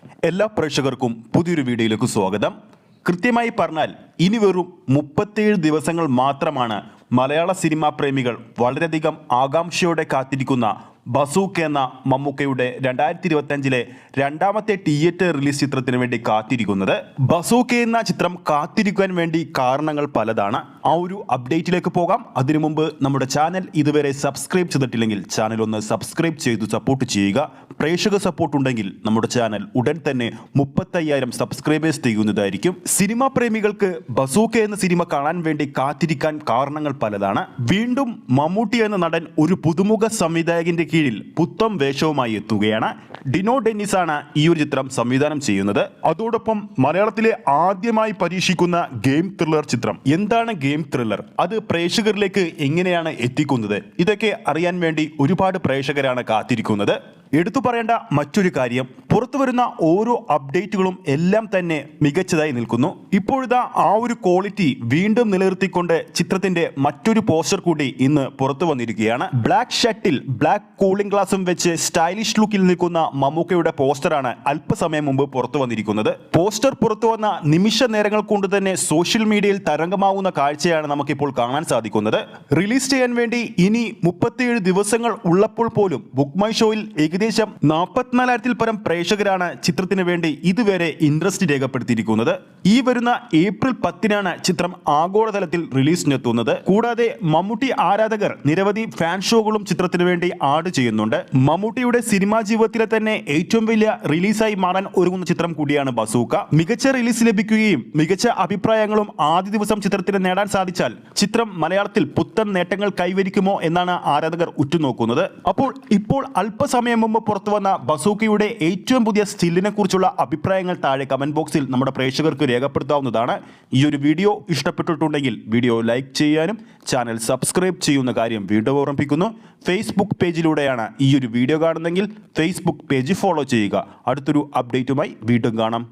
എല്ലാ പ്രേക്ഷകർക്കും പുതിയൊരു വീഡിയോയിലേക്ക് സ്വാഗതം. കൃത്യമായി പറഞ്ഞാൽ ഇനി വെറും 37 ദിവസങ്ങൾ മാത്രമാണ് മലയാള സിനിമാ പ്രേമികൾ വളരെയധികം ആകാംക്ഷയോടെ കാത്തിരിക്കുന്ന ബസൂക്ക എന്ന മമ്മൂക്കയുടെ 2025 രണ്ടാമത്തെ തിയേറ്റർ റിലീസ് ചിത്രത്തിന് വേണ്ടി കാത്തിരിക്കുന്നത്. ബസൂക്ക എന്ന ചിത്രം കാത്തിരിക്കാൻ വേണ്ടി കാരണങ്ങൾ പലതാണ്. ആ ഒരു അപ്ഡേറ്റിലേക്ക് പോകാം. അതിനു മുമ്പ് നമ്മുടെ ചാനൽ ഇതുവരെ സബ്സ്ക്രൈബ് ചെയ്തിട്ടില്ലെങ്കിൽ ചാനൽ ഒന്ന് സബ്സ്ക്രൈബ് ചെയ്തു സപ്പോർട്ട് ചെയ്യുക. പ്രേക്ഷക സപ്പോർട്ട് ഉണ്ടെങ്കിൽ നമ്മുടെ ചാനൽ ഉടൻ തന്നെ 35,000 സബ്സ്ക്രൈബേഴ്സ് ചെയ്യുന്നതായിരിക്കും. സിനിമാ പ്രേമികൾക്ക് ബസൂക്ക എന്ന സിനിമ കാണാൻ വേണ്ടി കാത്തിരിക്കാൻ കാരണങ്ങൾ പലതാണ്. വീണ്ടും മമ്മൂട്ടി എന്ന നടൻ ഒരു പുതുമുഖ സംവിധായകന്റെ കീഴിൽ പുത്തം വേഷവുമായി എത്തുകയാണ്. ഡിനോ ഡെന്നിസ് ആണ് ഈ ഒരു ചിത്രം സംവിധാനം ചെയ്യുന്നത്. അതോടൊപ്പം മലയാളത്തിലെ ആദ്യമായി പരീക്ഷിക്കുന്ന ഗെയിം ത്രില്ലർ ചിത്രം. എന്താണ് ഗെയിം ത്രില്ലർ? അത് പ്രേക്ഷകരിലേക്ക് എങ്ങനെയാണ് എത്തിക്കുന്നത്? ഇതൊക്കെ അറിയാൻ വേണ്ടി ഒരുപാട് പ്രേക്ഷകരാണ് കാത്തിരിക്കുന്നത്. എടുത്തു പറയേണ്ട മറ്റൊരു കാര്യം, പുറത്തു വരുന്ന ഓരോ അപ്ഡേറ്റുകളും എല്ലാം തന്നെ മികച്ചതായി നിൽക്കുന്നു. ഇപ്പോഴത്തെ ആ ഒരു ക്വാളിറ്റി വീണ്ടും നിലനിർത്തിക്കൊണ്ട് ചിത്രത്തിന്റെ മറ്റൊരു പോസ്റ്റർ കൂടി ഇന്ന് പുറത്തു വന്നിരിക്കുകയാണ്. ബ്ലാക്ക് ഷർട്ടിൽ ബ്ലാക്ക് കൂളിംഗ് ഗ്ലാസും വെച്ച് സ്റ്റൈലിഷ് ലുക്കിൽ നിൽക്കുന്ന മമ്മൂക്കയുടെ പോസ്റ്ററാണ് അല്പസമയം മുമ്പ് പുറത്തു വന്നിരിക്കുന്നത്. പോസ്റ്റർ പുറത്തു വന്ന നിമിഷ നേരങ്ങൾ കൊണ്ട് തന്നെ സോഷ്യൽ മീഡിയയിൽ തരംഗമാവുന്ന കാഴ്ചയാണ് നമുക്കിപ്പോൾ കാണാൻ സാധിക്കുന്നത്. റിലീസ് ചെയ്യാൻ വേണ്ടി ഇനി 37 ദിവസങ്ങൾ ഉള്ളപ്പോൾ പോലും ബുക്ക് മൈ ഷോയിൽ ഏകദേശം 44,000 പരം പ്രേക്ഷകരാണ് ചിത്രത്തിന് വേണ്ടി ഇതുവരെ ഇൻട്രസ്റ്റ് രേഖപ്പെടുത്തിയിരിക്കുന്നത്. ഈ വരുന്ന ഏപ്രിൽ 10 ചിത്രം ആഗോളതലത്തിൽ റിലീസിനെത്തുന്നത്. കൂടാതെ മമ്മൂട്ടി ആരാധകർ നിരവധി ഫാൻ ഷോകളും ചിത്രത്തിന് വേണ്ടി ആഡ് ചെയ്യുന്നുണ്ട്. മമ്മൂട്ടിയുടെ സിനിമാ ജീവിതത്തിലെ തന്നെ ഏറ്റവും വലിയ റിലീസായി മാറാൻ ഒരുങ്ങുന്ന ചിത്രം കൂടിയാണ് ബസൂക്ക. മികച്ച റിലീസ് ലഭിക്കുകയും മികച്ച അഭിപ്രായങ്ങളും ആദ്യ ദിവസം ചിത്രത്തിന് നേടാൻ സാധിച്ചാൽ ചിത്രം മലയാളത്തിൽ പുത്തൻ നേട്ടങ്ങൾ കൈവരിക്കുമോ എന്നാണ് ആരാധകർ ഉറ്റുനോക്കുന്നത്. ഇപ്പോൾ അല്പസമയം മുമ്പ് പുറത്തു വന്ന ബസൂക്കയുടെ ഏറ്റവും പുതിയ സ്റ്റില്ലിനെ കുറിച്ചുള്ള അഭിപ്രായങ്ങൾ താഴെ കമന്റ് ബോക്സിൽ നമ്മുടെ പ്രേക്ഷകർക്ക് രേഖപ്പെടുത്താവുന്നതാണ്. ഈ ഒരു വീഡിയോ ഇഷ്ടപ്പെട്ടിട്ടുണ്ടെങ്കിൽ വീഡിയോ ലൈക്ക് ചെയ്യാനും ചാനൽ സബ്സ്ക്രൈബ് ചെയ്യുന്ന കാര്യം വീണ്ടും ഓർമ്മിപ്പിക്കുന്നു. ഫേസ്ബുക്ക് പേജിലൂടെയാണ് ഈ ഒരു വീഡിയോ കാണുന്നതെങ്കിൽ ഫേസ്ബുക്ക് പേജ് ഫോളോ ചെയ്യുക. അടുത്തൊരു അപ്ഡേറ്റുമായി വീണ്ടും കാണാം.